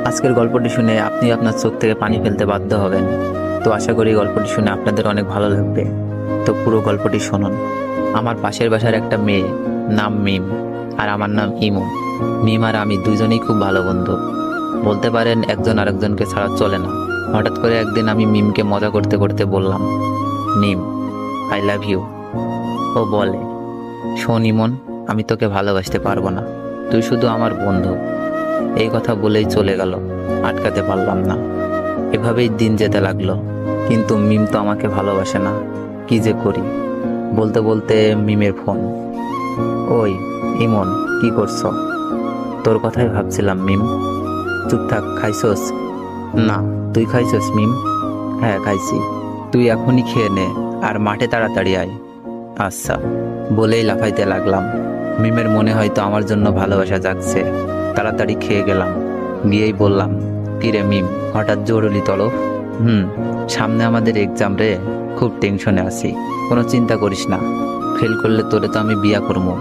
আজকের গল্পটি শুনে আপনি আপনার চোখ থেকে পানি ফেলতে বাধ্য হবেন। তো আশা করি গল্পটি শুনে আপনাদের অনেক ভালো লাগবে। তো পুরো গল্পটি শুনুন। আমার পাশের বাসার একটা মেয়ে, নাম মিম, আর আমার নাম ইমু। মিম আর আমি দুজনেই খুব ভালো বন্ধু, বলতে পারেন একজন আরেকজনকে ছাড়া চলে না। হঠাৎ করে একদিন আমি মিমকে মজা করতে করতে বললাম, মিম, আই লাভ ইউ। ও বলে, শোন ইমন, আমি তোকে ভালোবাসতে পারবো না, তুই শুধু আমার বন্ধু। এই কথা বলেই চলে গেল, আটকাতে পারলাম না। এভাবেই দিন যেতে লাগলো, কিন্তু মিম তো আমাকে ভালোবাসে না। কি যে করি। বলতে বলতে মিমের ফোন। ওই ইমন, কি করছো? তোর কথাই ভাবছিলাম মিম। চুপ থাক, খাইছস? না, তুই খাইছস মিম? হ্যাঁ খাইছি। তুই এখনই খেয়ে নে, আর মাঠে তাড়াতাড়ি আয়। আচ্ছা, বলেই লাফাইতে লাগলাম। মিমের মনে হয়তো আমার জন্য ভালোবাসা জাগছে। তাড়াতাড়ি খেয়ে গেলাম, গিয়েই বললাম, কিরে মিম, হঠাৎ জরুরি তলব? সামনে আমাদের এক্সাম রে, খুব টেনশনে আছি। কোনো চিন্তা করিস না, ফেল করলে তোরে তো আমি বিয়া করবো,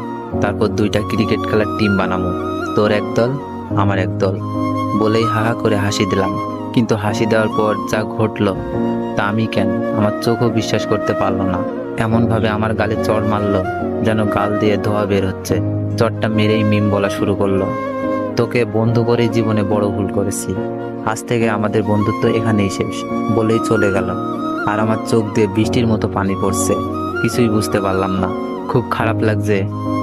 তারপর 2টা ক্রিকেট খেলার টিম বানাবো, তোর এক দল আমার এক দল। বলেই হাহা করে হাসি দিলাম। কিন্তু হাসি দেওয়ার পর যা ঘটলো তা আমি কেন আমার চোখও বিশ্বাস করতে পারলো না। এমনভাবে আমার গালে চড় মারলো যেন গাল দিয়ে ধোয়া বের হচ্ছে। চড়টা মেরেই মিম বলা শুরু করলো, তোকে বন্ধু করে জীবনে বড় ভুল করেছি, আজ থেকে আমাদের বন্ধুত্ব এখানেই শেষ। বলেই চলে গেল। আর আমার চোখ দিয়ে বৃষ্টির মতো পানি পড়ছে। কিছুই বুঝতে পারলাম না, খুব খারাপ লাগছে।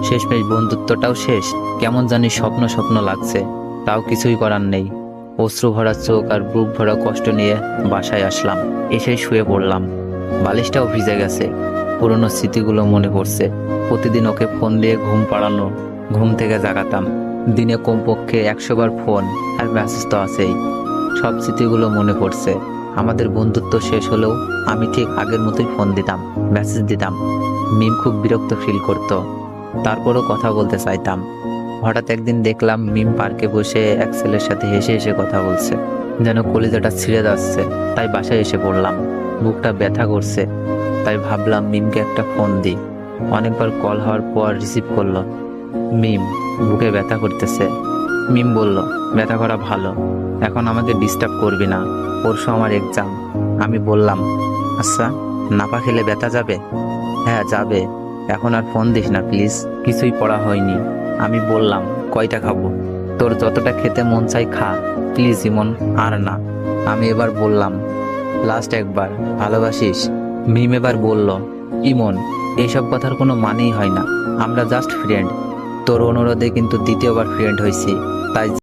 শেষমেশ বন্ধুত্বটাও শেষ। কেমন জানি স্বপ্ন স্বপ্ন লাগছে, তাও কিছুই করার নেই। অশ্রু ভরা চোখ আর বুক ভরা কষ্ট নিয়ে বাসায় আসলাম। এসেই শুয়ে পড়লাম। বালিশটাও ভিজে গেছে। পুরনো স্মৃতিগুলো মনে পড়ছে। প্রতিদিন ওকে ফোন দিয়ে ঘুম পাড়ানো, ঘুম থেকে জাগাতাম। দিনে কমপক্ষে 100 বার ফোন আর মেসেজ তো আছেই। সব স্মৃতিগুলো মনে পড়ছে। আমাদের বন্ধুত্ব শেষ হলেও আমি ঠিক আগের মতোই ফোন দিতাম, মেসেজ দিতাম। মিম খুব বিরক্ত ফিল করত, তারপরও কথা বলতে চাইতাম। হঠাৎ একদিন দেখলাম মিম পার্কে বসে এক ছেলের সাথে হেসে হেসে কথা বলছে, যেন কলিজাটা ছিঁড়ে যাচ্ছে। তাই বাসায় এসে পড়লাম। বুকটা ব্যথা করছে, তাই ভাবলাম মিমকে একটা ফোন দিই। অনেকবার কল হওয়ার পর রিসিভ করলো। মিম, বুকে ব্যথা করতেছে। মিম বলল, ব্যথা করা ভালো, এখন আমাকে ডিস্টার্ব করবি না, পরশু আমার এক্সাম। আমি বললাম, আচ্ছা, নাপা খেলে ব্যথা যাবে? হ্যাঁ যাবে, এখন আর ফোন দিস না প্লিজ, কিছুই পড়া হয়নি। আমি বললাম, কয়টা খাবো? তোর যতটা খেতে মন চাই খা, প্লিজ ইমন, আর না। আমি এবার বললাম, লাস্ট একবার, ভালোবাসিস? মিম এবার বলল, ইমন, এইসব কথার কোনো মানেই হয় না, আমরা জাস্ট ফ্রেন্ড। তোর অনুরোধে কিন্তু দ্বিতীয়বার ফ্রেন্ড হয়েছি, তাই